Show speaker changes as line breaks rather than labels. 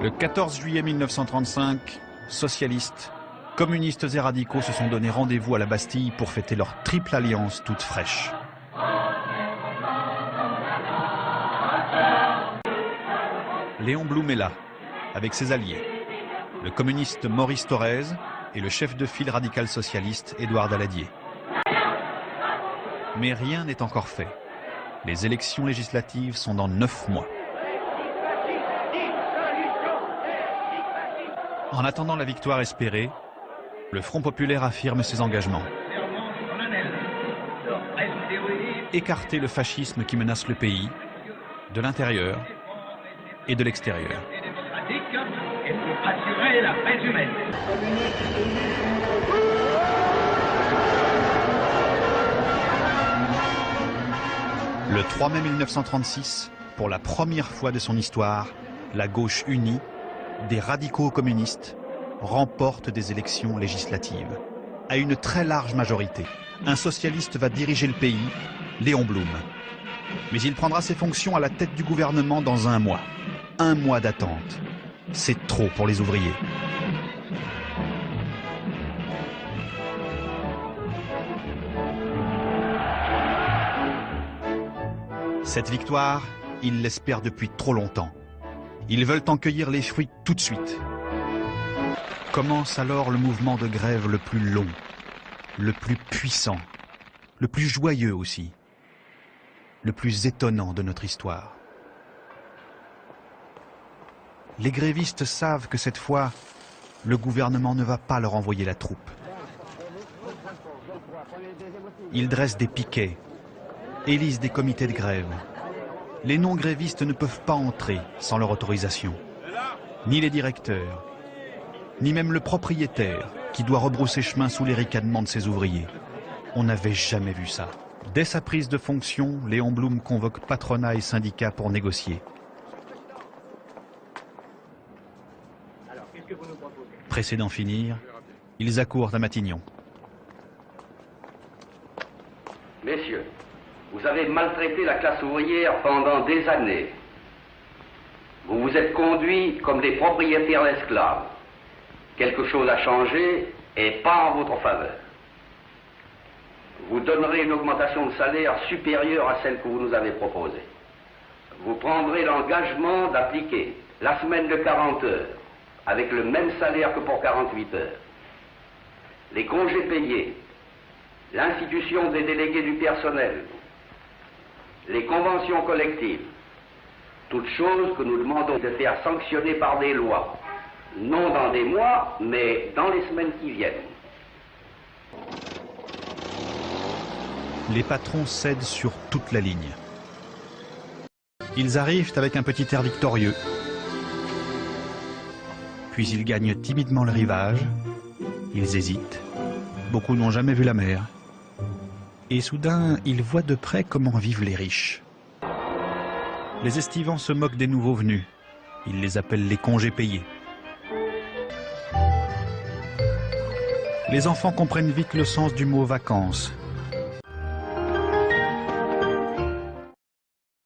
Le 14 juillet 1935, socialistes, communistes et radicaux se sont donné rendez-vous à la Bastille pour fêter leur triple alliance toute fraîche. Léon Blum est là, avec ses alliés, le communiste Maurice Thorez et le chef de file radical socialiste Édouard Daladier. Mais rien n'est encore fait. Les élections législatives sont dans 9 mois. En attendant la victoire espérée, le Front populaire affirme ses engagements. Écarter le fascisme qui menace le pays, de l'intérieur et de l'extérieur. Le 3 mai 1936, pour la première fois de son histoire, la gauche unie, des radicaux communistes, remporte des élections législatives. À une très large majorité, un socialiste va diriger le pays, Léon Blum. Mais il prendra ses fonctions à la tête du gouvernement dans 1 mois. 1 mois d'attente. C'est trop pour les ouvriers. Cette victoire, ils l'espèrent depuis trop longtemps. Ils veulent en cueillir les fruits tout de suite. Commence alors le mouvement de grève le plus long, le plus puissant, le plus joyeux aussi, le plus étonnant de notre histoire. Les grévistes savent que cette fois, le gouvernement ne va pas leur envoyer la troupe. Ils dressent des piquets, élisent des comités de grève. Les non-grévistes ne peuvent pas entrer sans leur autorisation. Ni les directeurs, ni même le propriétaire qui doit rebrousser chemin sous les ricanements de ses ouvriers. On n'avait jamais vu ça. Dès sa prise de fonction, Léon Blum convoque patronat et syndicats pour négocier. Pressés d'en finir, ils accourent à Matignon.
Messieurs, vous avez maltraité la classe ouvrière pendant des années. Vous vous êtes conduits comme des propriétaires d'esclaves. Quelque chose a changé et pas en votre faveur. Vous donnerez une augmentation de salaire supérieure à celle que vous nous avez proposée. Vous prendrez l'engagement d'appliquer la semaine de 40 heures avec le même salaire que pour 48 heures. Les congés payés, l'institution des délégués du personnel, les conventions collectives, toutes choses que nous demandons de faire sanctionner par des lois, non dans des mois, mais dans les semaines qui viennent.
Les patrons cèdent sur toute la ligne. Ils arrivent avec un petit air victorieux. Puis ils gagnent timidement le rivage. Ils hésitent. Beaucoup n'ont jamais vu la mer. Et soudain, ils voient de près comment vivent les riches. Les estivants se moquent des nouveaux venus. Ils les appellent les congés payés. Les enfants comprennent vite le sens du mot vacances.